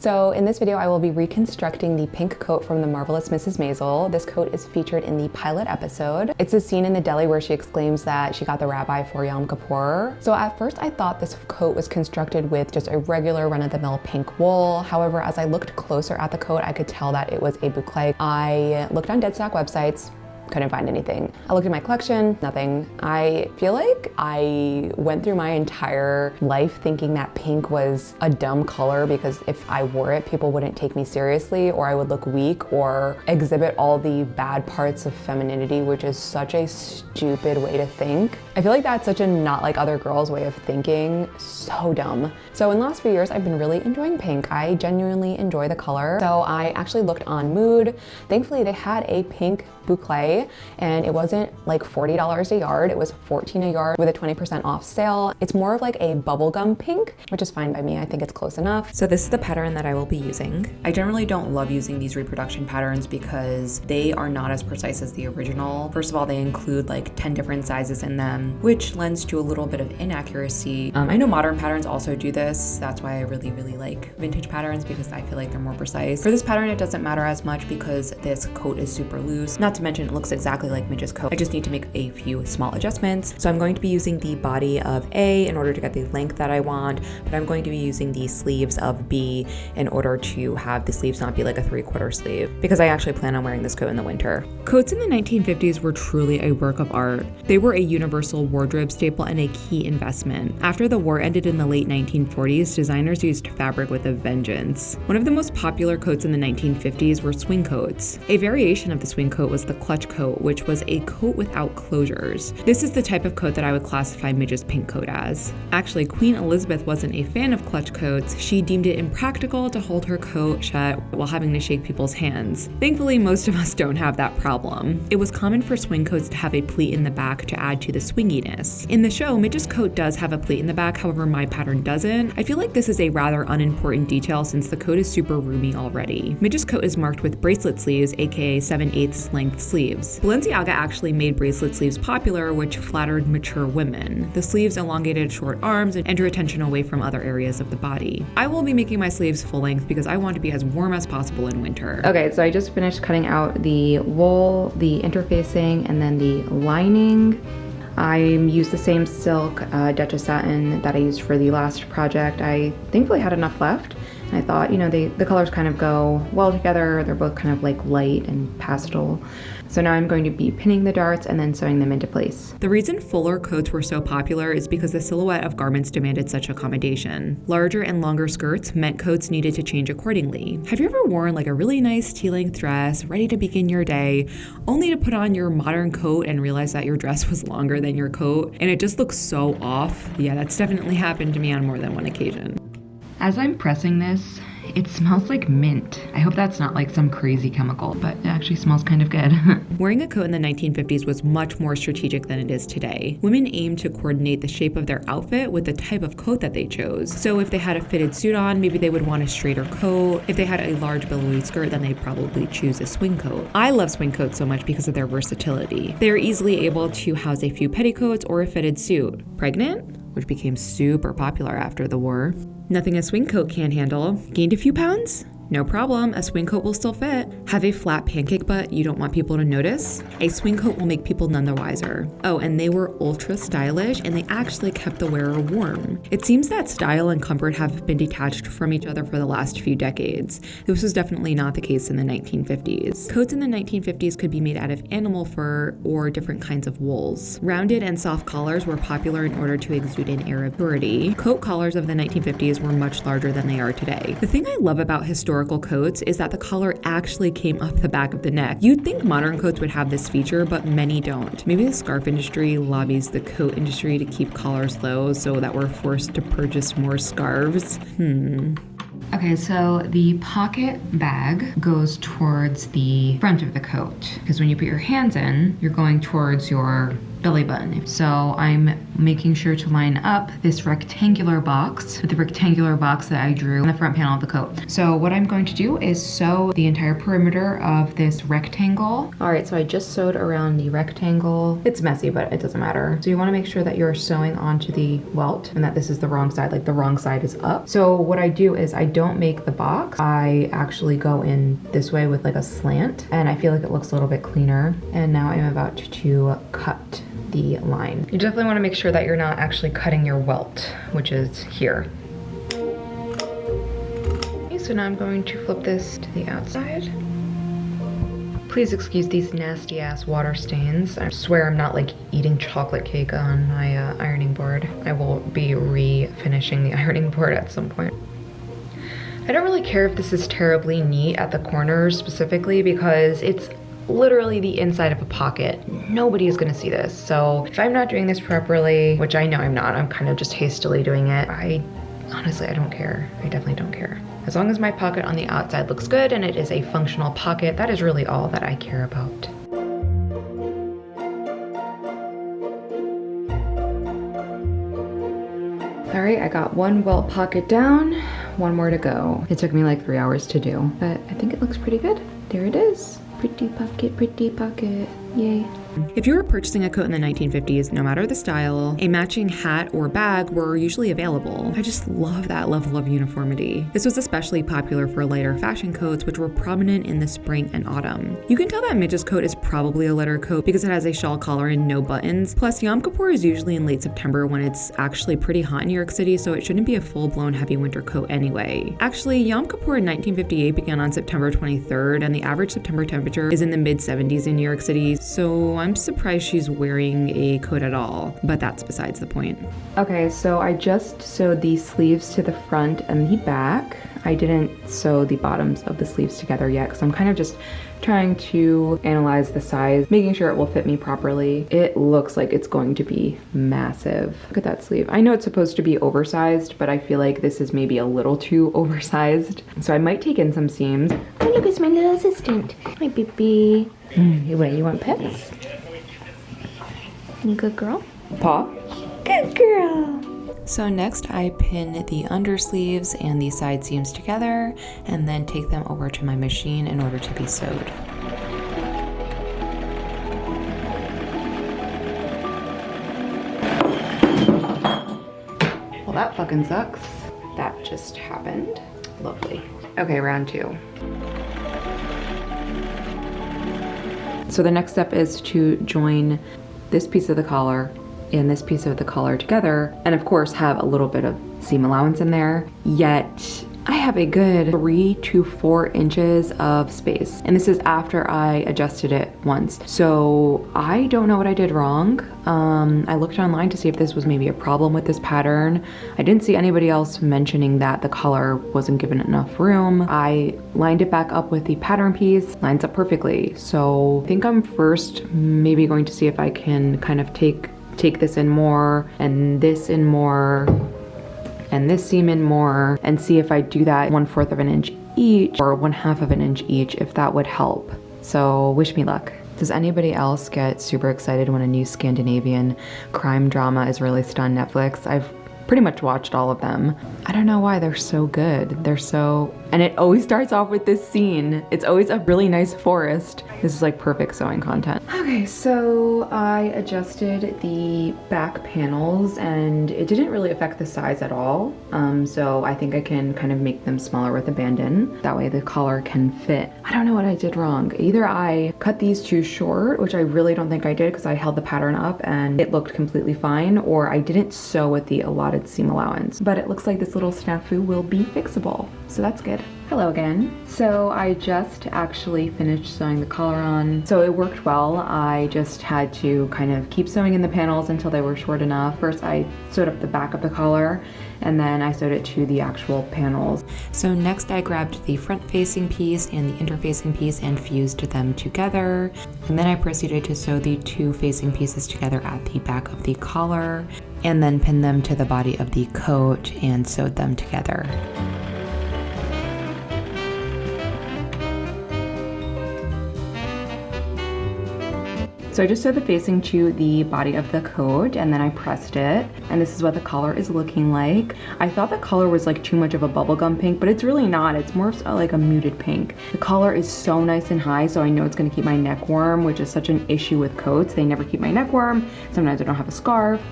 So in this video, I will be reconstructing the pink coat from the marvelous Mrs. Maisel. This coat is featured in the pilot episode. It's a scene in the deli where she exclaims that she got the rabbi for Yom Kippur. So at first I thought this coat was constructed with just a regular run-of-the-mill pink wool. However, as I looked closer at the coat, I could tell that it was a boucle. I looked on dead stock websites, couldn't find anything. I looked at my collection, nothing. I feel like I went through my entire life thinking that pink was a dumb color because if I wore it, people wouldn't take me seriously or I would look weak or exhibit all the bad parts of femininity, which is such a stupid way to think. I feel like that's such a not like other girls way of thinking, so dumb. So in the last few years, I've been really enjoying pink. I genuinely enjoy the color. So I actually looked on Mood. Thankfully, they had a pink boucle and it wasn't like $40 a yard. It was $14 a yard with a 20% off sale. It's more of like a bubblegum pink, which is fine by me. I think it's close enough. So this is the pattern that I will be using. I generally don't love using these reproduction patterns because they are not as precise as the original. First of all, they include like 10 different sizes in them, which lends to a little bit of inaccuracy. I know modern patterns also do this. That's why I really like vintage patterns because I feel like they're more precise. For this pattern, it doesn't matter as much because this coat is super loose. Not to mention it looks exactly like Midge's coat. I just need to make a few small adjustments. So I'm going to be using the body of A in order to get the length that I want, but I'm going to be using the sleeves of B in order to have the sleeves not be like a 3/4 sleeve because I actually plan on wearing this coat in the winter. Coats in the 1950s were truly a work of art. They were a universal wardrobe staple and a key investment. After the war ended in the late 1940s, designers used fabric with a vengeance. One of the most popular coats in the 1950s were swing coats. A variation of the swing coat was the clutch coat, which was a coat without closures. This is the type of coat that I would classify Midge's pink coat as. Actually, Queen Elizabeth wasn't a fan of clutch coats. She deemed it impractical to hold her coat shut while having to shake people's hands. Thankfully, most of us don't have that problem. It was common for swing coats to have a pleat in the back to add to the swinginess. In the show, Midge's coat does have a pleat in the back, however my pattern doesn't. I feel like this is a rather unimportant detail since the coat is super roomy already. Midge's coat is marked with bracelet sleeves, aka 7/8 length sleeves. Balenciaga actually made bracelet sleeves popular, which flattered mature women. The sleeves elongated short arms and drew attention away from other areas of the body. I will be making my sleeves full length because I want to be as warm as possible in winter. Okay, so I just finished cutting out the wool, the interfacing, and then the lining. I used the same silk Duchess satin that I used for the last project. I thankfully had enough left. I thought, you know, the colors kind of go well together. They're both kind of like light and pastel. So now I'm going to be pinning the darts and then sewing them into place. The reason fuller coats were so popular is because the silhouette of garments demanded such accommodation. Larger and longer skirts meant coats needed to change accordingly. Have you ever worn like a really nice tea-length dress, ready to begin your day, only to put on your modern coat and realize that your dress was longer than your coat and it just looks so off? Yeah, that's definitely happened to me on more than one occasion. As I'm pressing this, it smells like mint. I hope that's not like some crazy chemical, but it actually smells kind of good. Wearing a coat in the 1950s was much more strategic than it is today. Women aimed to coordinate the shape of their outfit with the type of coat that they chose. So if they had a fitted suit on, maybe they would want a straighter coat. If they had a large billowy skirt, then they'd probably choose a swing coat. I love swing coats so much because of their versatility. They are easily able to house a few petticoats or a fitted suit. Pregnant? Which became super popular after the war. Nothing a swing coat can't handle. Gained a few pounds? No problem, a swing coat will still fit. Have a flat pancake butt you don't want people to notice? A swing coat will make people none the wiser. Oh, and they were ultra stylish and they actually kept the wearer warm. It seems that style and comfort have been detached from each other for the last few decades. This was definitely not the case in the 1950s. Coats in the 1950s could be made out of animal fur or different kinds of wools. Rounded and soft collars were popular in order to exude an air of purity. Coat collars of the 1950s were much larger than they are today. The thing I love about historical coats is that the collar actually came up the back of the neck. You'd think modern coats would have this feature, but many don't. Maybe the scarf industry lobbies the coat industry to keep collars low so that we're forced to purchase more scarves. Okay, so the pocket bag goes towards the front of the coat because when you put your hands in, you're going towards your belly button. So I'm making sure to line up this rectangular box with the rectangular box that I drew on the front panel of the coat. So what I'm going to do is sew the entire perimeter of this rectangle. All right, so I just sewed around the rectangle. It's messy, but it doesn't matter. So you wanna make sure that you're sewing onto the welt and that this is the wrong side, like the wrong side is up. So what I do is I don't make the box. I actually go in this way with like a slant, and I feel like it looks a little bit cleaner. And now I'm about to cut the line. You definitely want to make sure that you're not actually cutting your welt, which is here. Okay, so now I'm going to flip this to the outside. Please excuse these nasty ass water stains. I swear I'm not like eating chocolate cake on my ironing board. I will be refinishing the ironing board at some point. I don't really care if this is terribly neat at the corners specifically because it's literally the inside of a pocket. Nobody is gonna see this. So if I'm not doing this properly, which I know I'm not, I'm kind of just hastily doing it, honestly, I don't care. I definitely don't care. As long as my pocket on the outside looks good and it is a functional pocket, that is really all that I care about. All right, I got one welt pocket down, one more to go. It took me like 3 hours to do, but I think it looks pretty good. There it is. Pretty pocket, yay. If you were purchasing a coat in the 1950s, no matter the style, a matching hat or bag were usually available. I just love that level of uniformity. This was especially popular for lighter fashion coats, which were prominent in the spring and autumn. You can tell that Midge's coat is probably a lighter coat because it has a shawl collar and no buttons. Plus, Yom Kippur is usually in late September when it's actually pretty hot in New York City, so it shouldn't be a full-blown heavy winter coat anyway. Actually, Yom Kippur in 1958 began on September 23rd, and the average September temperature is in the mid-70s in New York City, so I'm surprised she's wearing a coat at all, but that's besides the point. Okay, so I just sewed the sleeves to the front and the back. I didn't sew the bottoms of the sleeves together yet because I'm kind of just trying to analyze the size, making sure it will fit me properly. It looks like it's going to be massive. Look at that sleeve. I know it's supposed to be oversized, but I feel like this is maybe a little too oversized. So I might take in some seams. Oh, look, it's my little assistant. Hi, baby. What, you want pets? Good girl. Paw. Good girl. So next I pin the undersleeves and the side seams together and then take them over to my machine in order to be sewed. Well, that fucking sucks. That just happened. Lovely. Okay, round two. So the next step is to join this piece of the collar and this piece of the collar together, and of course have a little bit of seam allowance in there, yet I have a good 3 to 4 inches of space, and this is after I adjusted it once. So I don't know what I did wrong. I looked online to see if this was maybe a problem with this pattern. I didn't see anybody else mentioning that the collar wasn't given enough room. I lined it back up with the pattern piece, lines up perfectly. So I think I'm first maybe going to see if I can kind of take this in more and this in more and this seam in more, and see if I do that 1/4 of an inch each or 1/2 of an inch each, if that would help. So wish me luck. Does anybody else get super excited when a new Scandinavian crime drama is released on Netflix? I've pretty much watched all of them. I don't know why they're so good. And it always starts off with this scene. It's always a really nice forest. This is like perfect sewing content. Okay, so I adjusted the back panels and it didn't really affect the size at all. So I think I can kind of make them smaller with a band-in. That way the collar can fit. I don't know what I did wrong. Either I cut these too short, which I really don't think I did because I held the pattern up and it looked completely fine, or I didn't sew with the allotted seam allowance. But it looks like this little snafu will be fixable, so that's good. Hello again. So I just actually finished sewing the collar on. So it worked well. I just had to kind of keep sewing in the panels until they were short enough. First I sewed up the back of the collar and then I sewed it to the actual panels. So next I grabbed the front facing piece and the interfacing piece and fused them together. And then I proceeded to sew the 2 facing pieces together at the back of the collar and then pinned them to the body of the coat and sewed them together. So I just sewed the facing to the body of the coat and then I pressed it. And this is what the collar is looking like. I thought the collar was like too much of a bubblegum pink, but it's really not. It's more of like a muted pink. The collar is so nice and high, so I know it's gonna keep my neck warm, which is such an issue with coats. They never keep my neck warm. Sometimes I don't have a scarf,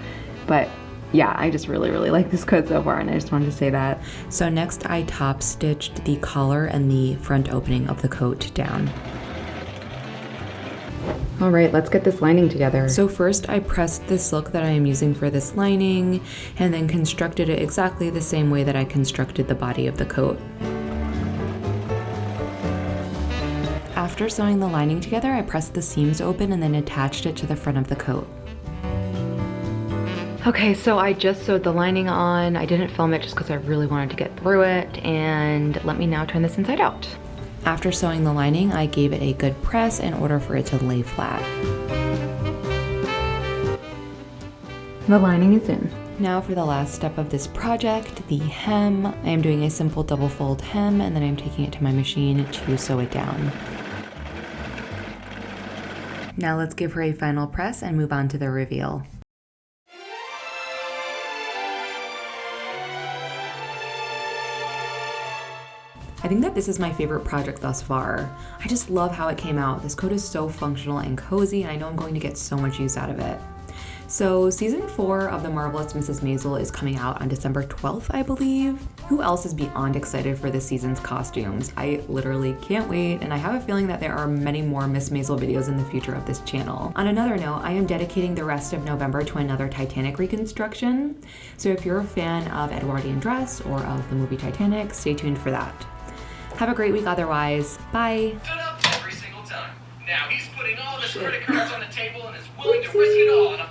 but yeah, I just really like this coat so far and I just wanted to say that. So next I top stitched the collar and the front opening of the coat down. All right, let's get this lining together. So first I pressed the silk that I am using for this lining and then constructed it exactly the same way that I constructed the body of the coat. After sewing the lining together, I pressed the seams open and then attached it to the front of the coat. Okay, so I just sewed the lining on. I didn't film it just because I really wanted to get through it, and let me now turn this inside out. After sewing the lining, I gave it a good press in order for it to lay flat. The lining is in. Now for the last step of this project, the hem. I am doing a simple double fold hem and then I'm taking it to my machine to sew it down. Now let's give her a final press and move on to the reveal. I think that this is my favorite project thus far. I just love how it came out. This coat is so functional and cozy, and I know I'm going to get so much use out of it. So season 4 of The Marvelous Mrs. Maisel is coming out on December 12th, I believe. Who else is beyond excited for this season's costumes? I literally can't wait, and I have a feeling that there are many more Miss Maisel videos in the future of this channel. On another note, I am dedicating the rest of November to another Titanic reconstruction. So if you're a fan of Edwardian dress or of the movie Titanic, stay tuned for that. Have a great week otherwise. Bye. Stood up every single time. Now he's putting all of his credit cards on the table and is willing to risk it all in a